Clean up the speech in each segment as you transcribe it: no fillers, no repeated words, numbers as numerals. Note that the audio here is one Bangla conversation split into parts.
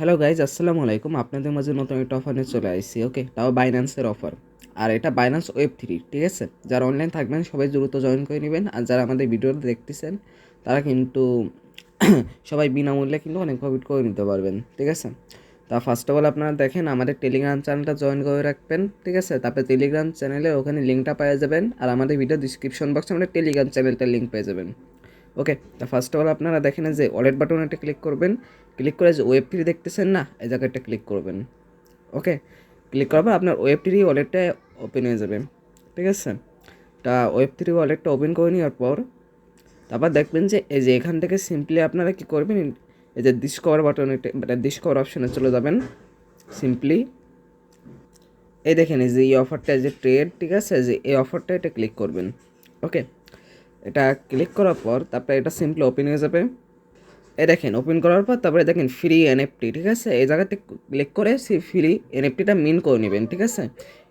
হ্যালো গাইজ, আসসালামু আলাইকুম। আপনাদের মাঝে নতুন একটা অফার নিয়ে চলে আসছি। ওকে, তাও বাইন্যান্সের অফার। আর এটা বাইন্যান্স ওয়েব 3, ঠিক আছে? যারা অনলাইন থাকবেন সবাই দ্রুত জয়েন করে নেবেন। আর যারা আমাদের ভিডিওটা দেখতেছেন তারা কিন্তু সবাই বিনামূল্যে কিন্তু অনেক প্রফিট করে নিতে পারবেন, ঠিক আছে? তা ফার্স্ট অফ অল আপনারা দেখেন আমাদের টেলিগ্রাম চ্যানেলটা জয়েন করে রাখবেন, ঠিক আছে? তারপরে টেলিগ্রাম চ্যানেলে ওখানে লিঙ্কটা পেয়ে যাবেন। আর আমাদের ভিডিও ডিসক্রিপশন বক্সে আমাদের টেলিগ্রাম চ্যানেলটার লিঙ্ক পেয়ে যাবেন। ওকে, তা ফার্স্ট অফ অল আপনারা দেখেন যে ওয়ালেট বাটনে একটা ক্লিক করবেন। ক্লিক করে যে ওয়েব 3 দেখতেছেন না, এই জায়গাটা ক্লিক করবেন। ওকে, ক্লিক করার পর আপনার ওয়েব 3 ওয়ালেটটা ওপেন হয়ে যাবে, ঠিক আছে? তা ওয়েব 3 ওয়ালেটটা ওপেন করে নেওয়ার পর তারপর দেখবেন যে এই যে এখান থেকে সিম্পলি আপনারা কী করবেন, এই যে ডিসকভার বাটনে ডিসকভার অপশানে চলে যাবেন। সিম্পলি এই দেখেন এই যে এই অফারটা যে ট্রেড, ঠিক আছে, যে এই অফারটা এটা ক্লিক করবেন। ওকে, এটা ক্লিক করার পর তারপরে এটা সিম্পলি ওপেন হয়ে যাবে। এই দেখেন ওপেন করার পর তারপরে দেখেন ফ্রি এনএফটি, ঠিক আছে? এই জায়গাতে ক্লিক করে সেই ফ্রি এনএফটিটা মিন্ট করে নেবেন, ঠিক আছে?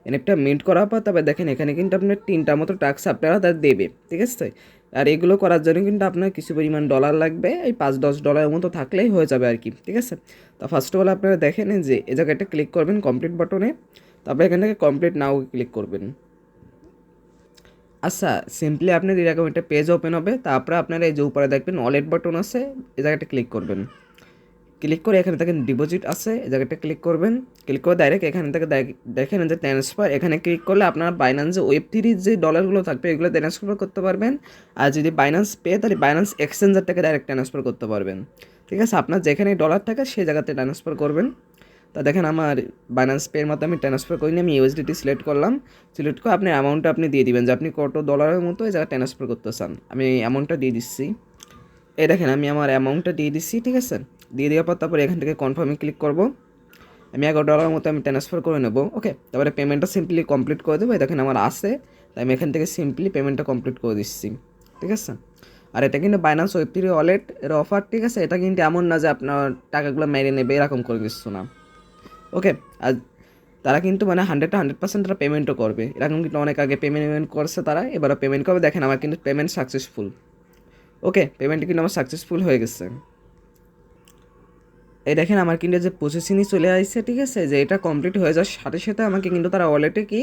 এনএফটিটা মিন্ট করার পর তারপরে দেখেন এখানে কিন্তু আপনার 3টার মতো টাস্ক আপনারা তার দেবে, ঠিক আছে? আর এগুলো করার জন্য কিন্তু আপনার কিছু পরিমাণ ডলার লাগবে, এই $5-10 মতো থাকলেই হয়ে যাবে আর কি, ঠিক আছে? তো ফার্স্ট অফ অল আপনারা দেখেন যে এই জায়গাটা ক্লিক করবেন কমপ্লিট বাটনে। তারপরে এখান থেকে কমপ্লিট নাও ক্লিক করবেন। আচ্ছা, সিম্পলি আপনার এরকম একটা পেজ ওপেন হবে। তারপরে আপনারা এই যে উপরে দেখবেন ওয়ালেট বাটন আছে, এই জায়গাটা ক্লিক করবেন। ক্লিক করে এখানে দেখেন ডিপোজিট আছে, এই জায়গাটা ক্লিক করবেন। ক্লিক করে ডাইরেক্ট এখান থেকে দেখেন যে ট্রান্সফার, এখানে ক্লিক করলে আপনার বাইন্যান্সে ওয়েব 3 যে ডলারগুলো থাকবে এগুলো ট্রান্সফার করতে পারবেন। আর যদি বাইন্যান্স পে, তাহলে বাইন্যান্স এক্সচেঞ্জার থেকে ডাইরেক্ট ট্রান্সফার করতে পারবেন, ঠিক আছে? আপনার যেখানে ডলার থাকে সেই জায়গাতে ট্রান্সফার করবেন। তা দেখেন আমার বাইন্যান্স পের মতো আমি ট্রান্সফার করিনি, আমি ইউএসডিটি সিলেক্ট করলাম। সিলেক্ট করে আপনি অ্যামাউন্টটা আপনি দিয়ে দিবেন যে আপনি কত ডলারের মতো এই জায়গায় ট্রান্সফার করতে চান। আমি অ্যামাউন্টটা দিয়ে দিচ্ছি। এই দেখেন আমি আমার অ্যামাউন্টটা দিয়ে দিচ্ছি, ঠিক আছে? দিয়ে দেওয়ার পর তারপরে এখান থেকে কনফার্মে ক্লিক করব। আমি $11 মতো আমি ট্রান্সফার করে নেব। ওকে, তারপরে পেমেন্টটা সিম্পলি কমপ্লিট করে দেবো। দেখেন আমার আসে, তাই আমি এখান থেকে সিম্পলি পেমেন্টটা কমপ্লিট করে দিচ্ছি, ঠিক আছে? আর এটা কিন্তু বাইন্যান্স ওয়েব 3 ওয়ালেট এর অফার, ঠিক আছে? এটা কিন্তু এমন না যে আপনার টাকাগুলো মেরে নেবে, এরকম করে কিছু না। ওকে, আর তারা কিন্তু মানে 100% তারা পেমেন্টও করবে। এরকম কিন্তু অনেক আগে পেমেন্ট করছে তারা, এবারও পেমেন্ট করবে। দেখেন আমার কিন্তু পেমেন্ট সাকসেসফুল। ওকে, পেমেন্ট কিন্তু আমার সাকসেসফুল হয়ে গেছে। এই দেখেন আমার কিন্তু যে প্রসেসিংই চলে আসছে, ঠিক আছে? যে এটা কমপ্লিট হয়ে যাওয়ার সাথে সাথে আমাকে কিন্তু তারা ওয়ালেটে কি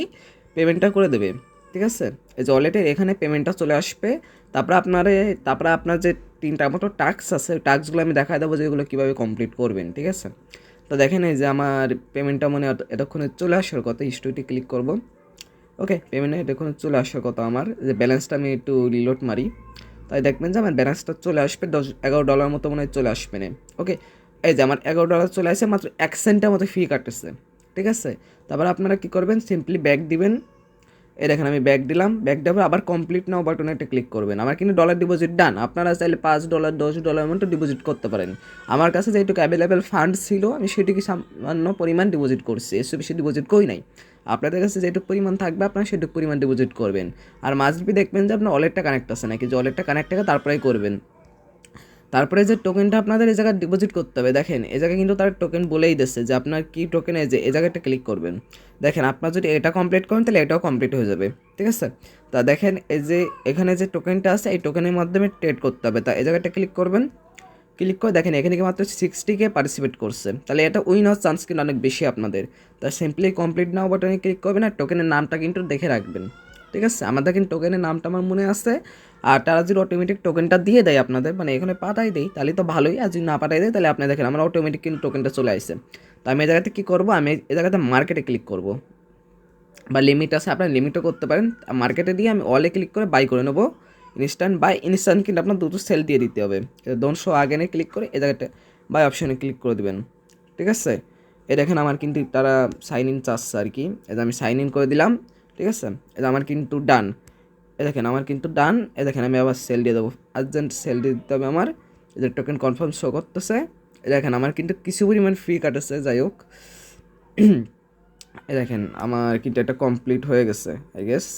পেমেন্টটা করে দেবে, ঠিক আছে? এই যে ওয়ালেটের এখানে পেমেন্টটা চলে আসবে। তারপরে আপনার যে 3টার মতো টাস্ক আছে, ওই টাস্কগুলো আমি দেখা দেবো যেগুলো কীভাবে কমপ্লিট করবেন, ঠিক আছে? তো দেখেন এই যে আমার পেমেন্টটা মানে এতক্ষণে চলে আসার কথা। হিস্ট্রিতে ক্লিক করব। ওকে, পেমেন্টে এতক্ষণে চলে আসার কথা। আমার যে ব্যালেন্সটা আমি একটু রিলোড মারি, তাই দেখবেন যে আমার ব্যালেন্সটা চলে আসবে $11 মতো মনে হয় চলে আসবে না। ওকে, এই যে আমার $11 চলে আসে, মাত্র 1 সেন্টের মতো ফি কাটতেছে, ঠিক আছে? তারপর আপনারা কী করবেন, সিম্পলি ব্যাক দিবেন। এই দেখেন আমি ব্যাক দিলাম। ব্যাক দেওয়ার আবার কমপ্লিট নাও বাটনে একটা ক্লিক করবেন। আমার কিন্তু ডলার ডিপোজিট ডান। আপনারা চাইলে $5, $10 মতো ডিপোজিট করতে পারেন। আমার কাছে যেটুকু অ্যাভেলেবেল ফান্ড ছিল আমি সেটুকু সামান্য পরিমাণ ডিপোজিট করছি, এর চেয়ে বেশি ডিপোজিট করি নাই। আপনাদের কাছে যেটুকু পরিমাণ থাকবে আপনারা সেটুকু পরিমাণ ডিপোজিট করবেন। আর মাস্ট বি দেখবেন যে আপনার ওয়ালেটটা কানেক্ট আছে নাকি, যে ওয়ালেটটা কানেক্ট থাকে তারপরেই করবেন। তারপরে যে টোকেনটা আপনাদের এই জায়গায় ডিপোজিট করতে হবে, দেখেন এই জায়গায় কিন্তু তার টোকেন বলেই দিচ্ছে যে আপনার কী টোকেনে, যে এই জায়গাটা ক্লিক করবেন। দেখেন আপনার যদি এটা কমপ্লিট করেন তাহলে এটাও কমপ্লিট হয়ে যাবে, ঠিক আছে? তা দেখেন এই যে এখানে যে টোকেনটা আছে এই টোকেনের মাধ্যমে ট্রেড করতে হবে। তা এই জায়গাটা ক্লিক করবেন। ক্লিক করে দেখেন এখানে কি মাত্র 60K পার্টিসিপেট করছে, তাহলে এটা উইন হওয়ার চান্স কিন্তু অনেক বেশি আপনাদের। তা সিম্পলি কমপ্লিট নাও বাটনে ক্লিক করবেন আর টোকেনের নামটা কিন্তু দেখে রাখবেন, ঠিক আছে? আমাদের কিন্তু টোকেনের নামটা আমার মনে আছে। আর তারা যদি অটোমেটিক টোকেনটা দিয়ে দেয় আপনাদের, মানে এখানে পাঠাই দেয়, তাহলে তো ভালোই। আর যদি না পাঠাই দেয় তাহলে আপনি দেখেন আমার অটোমেটিক কিন্তু টোকেনটা চলে আসছে। তো আমি এই জায়গাতে কী করবো, আমি এই জায়গাতে মার্কেটে ক্লিক করব, বা লিমিট আছে আপনার লিমিটও করতে পারেন। মার্কেটে দিয়ে আমি অলে ক্লিক করে বাই করে নেবো। ইনস্ট্যান্ট কিন্তু আপনার দুটো সেল দিয়ে দিতে হবে। ডোন্ট শো আগেনে ক্লিক করে এই জায়গাটা বাই অপশানে ক্লিক করে দেবেন, ঠিক আছে? এ দেখেন আমার কিন্তু তারা সাইন ইন চাচ্ছে আর কি। এটা আমি সাইন ইন করে দিলাম, ঠিক আছে? এটা আমার কিন্তু ডান। এ দেখেন আমার কিন্তু ডান। এ দেখেন আমি আবার সেল দিয়ে দেবো, আর্জেন্ট সেল দিয়ে দিতে হবে আমার। এদের টোকেন কনফার্ম শো করতেছে। এ দেখেন আমার কিন্তু কিছু পরিমাণ ফি কাটেছে, যাই হোক। এ দেখেন আমার কিন্তু এটা কমপ্লিট হয়ে গেছে আই গেস।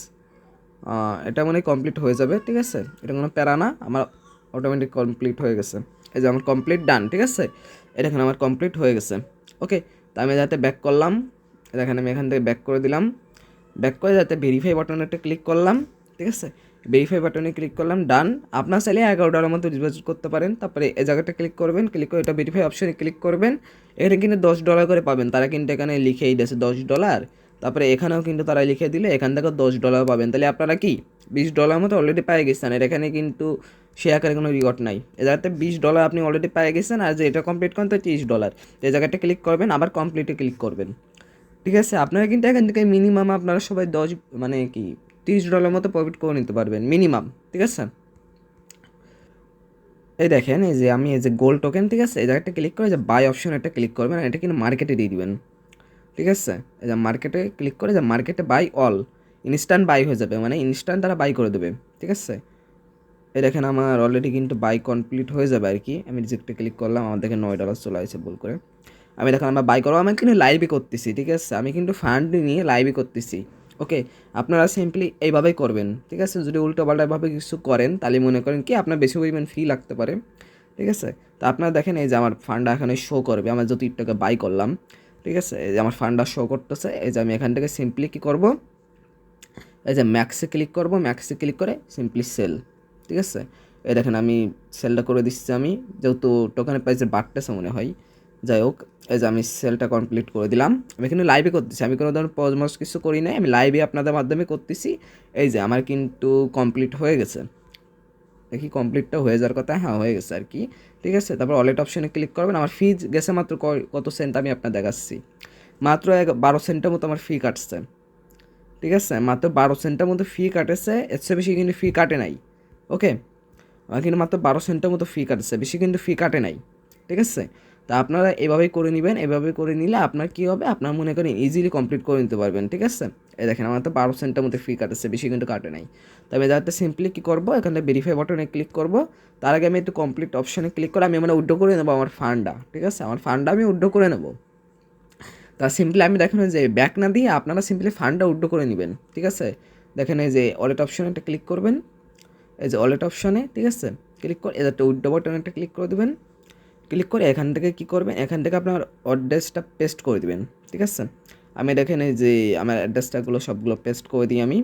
এটা মানে কমপ্লিট হয়ে যাবে, ঠিক আছে? এটা কোনো প্যারা না, আমার অটোমেটিক কমপ্লিট হয়ে গেছে। এই যে আমার কমপ্লিট ডান, ঠিক আছে? এটা এখানে আমার কমপ্লিট হয়ে গেছে। ওকে, তা আমি যাতে ব্যাক করলাম, দেখেন আমি এখান থেকে ব্যাক করে দিলাম। ব্যাক করে যাতে ভেরিফাই বাটনে একটা ক্লিক করলাম, ঠিক আছে? ভেরিফাই বাটনে ক্লিক করলাম, ডান। আপনার চাইলে $11 মতো ডিপোজিট করতে পারেন। তারপরে এই জায়গাটা ক্লিক করবেন, ক্লিক করে এটা ভেরিফাই অপশনে ক্লিক করবেন। এখানে কিন্তু $10 করে পাবেন, তারা কিন্তু এখানে লিখেই দিয়েছে $10। তারপরে এখানেও কিন্তু তারা লিখে দিলে এখান থেকে $10 পাবেন। তাহলে আপনারা কি $20 মতো অলরেডি পেয়ে গেছেন। এর এখানে কিন্তু সে আকারে কোনো রিওয়ার্ড নাই, এ জায়গাতে $20 আপনি অলরেডি পেয়ে গেছেন। আর যে এটা কমপ্লিট করেন তো $30, এই জায়গাটা ক্লিক করবেন, আবার কমপ্লিটে ক্লিক করবেন। ঠিক আছে, আপনারা কিন্তু এখান থেকে মিনিমাম আপনারা সবাই মানে কি $30 মতো প্রফিট করে নিতে পারবেন মিনিমাম। ঠিক আছে, এই দেখেন এই যে আমি এই যে গোল্ড টোকেন, ঠিক আছে, এই জায়গাটা ক্লিক করে যে বাই অপশন একটা ক্লিক করবেন, আর এটা কিন্তু মার্কেটে দিয়ে দিবেন। ঠিক আছে, এই যে মার্কেটে ক্লিক করে যে মার্কেটে বাই অল, ইনস্ট্যান্ট বাই হয়ে যাবে, মানে ইনস্ট্যান্ট তারা বাই করে দেবে। ঠিক আছে, এই দেখেন আমার অলরেডি কিন্তু বাই কমপ্লিট হয়ে যাবে আর কি। আমি রিজেক্টে ক্লিক করলাম, আমার দেখে $9 চলে আসছে ভুল করে। আমি দেখেন আমরা বাই করবো, আমি কিন্তু লাইভই করতেছি। ঠিক আছে, আমি কিন্তু ফান্ড নিয়ে লাইভই করতেছি। ওকে, আপনারা সিম্পলি এইভাবেই করবেন। ঠিক আছে, যদি উল্টোপাল্টাভাবে কিছু করেন তাহলে মনে করেন কি আপনার বেশি পরিমাণ ফি লাগতে পারে। ঠিক আছে, তো আপনারা দেখেন এই যে আমার ফান্ডটা এখানে শো করবে, আমার যত টাকা বাই করলাম। ঠিক আছে, এই যে আমার ফান্ডটা শো করতেছে। এই যে আমি এখান থেকে সিম্পলি কী করব, এই যে ম্যাক্সে ক্লিক করব, ম্যাক্সে ক্লিক করে সিম্পলি সেল। ঠিক আছে, এই দেখেন আমি সেলটা করে দিচ্ছি। আমি যেহেতু টোকেনের প্রাইসের বাড়তেছে মনে হয়, যাই হোক, এই যে আমি সেলটা কমপ্লিট করে দিলাম। আমি কিন্তু লাইভে করতেছি, আমি কোনো ধরনের পজমস কিছু করি নাই, আমি লাইভে আপনাদের মাধ্যমে করতেছি। এই যে আমার কিন্তু কমপ্লিট হয়ে গেছে, দেখি কমপ্লিটটা হয়ে যাওয়ার কথা, হ্যাঁ হয়ে গেছে আর কি। ঠিক আছে, তারপর ওয়ালেট অপশানে ক্লিক করবেন। আমার ফি গেছে মাত্র কত সেন্ট আমি আপনার দেখাচ্ছি, মাত্র 12 সেন্টের মতো আমার ফি কাটছে। ঠিক আছে, মাত্র 12 সেন্টের মতো ফি কাটেছে, এর চেয়ে বেশি কিন্তু ফি কাটে নাই। ওকে, আমার কিন্তু মাত্র 12 সেন্টের মতো ফি কাটছে, বেশি কিন্তু ফি কাটে নাই। ঠিক আছে, তা আপনারা এভাবেই করে নেবেন। এভাবে করে নিলে আপনার কী হবে, আপনার মনে করেন ইজিলি কমপ্লিট করে নিতে পারবেন। ঠিক আছে, এই দেখেন আমার তো 12 সেন্টের মতো ফি কাটেছে, বেশি কিন্তু কাটে নাই। তবে যাতে সিম্পলি কী করবো, এখানে ভেরিফাই বাটনে ক্লিক করব। তার আগে আমি একটু কমপ্লিট অপশানে ক্লিক করে আমি মানে উইথড্র করে নেবো আমার ফান্ডটা। ঠিক আছে, আমার ফান্ডটা আমি উইথড্র করে নেবো। তা সিম্পলি আমি দেখেন যে ব্যাক না দিয়ে আপনারা সিম্পলি ফান্ডটা উইথড্র করে নেবেন। ঠিক আছে, দেখেন এই যে ওয়ালেট অপশানে একটা ক্লিক করবেন, এই যে ওয়ালেট অপশানে, ঠিক আছে, ক্লিক করে এই যে উইথড্র বাটনে একটা ক্লিক করে দেবেন। ক্লিক করে এখান থেকে কী করবেন, এখান থেকে আপনার অ্যাড্রেসটা পেস্ট করে দেবেন। ঠিক আছে, আমি দেখেন এই যে আমার অ্যাড্রেসটাগুলো সবগুলো পেস্ট করে দিই আমি।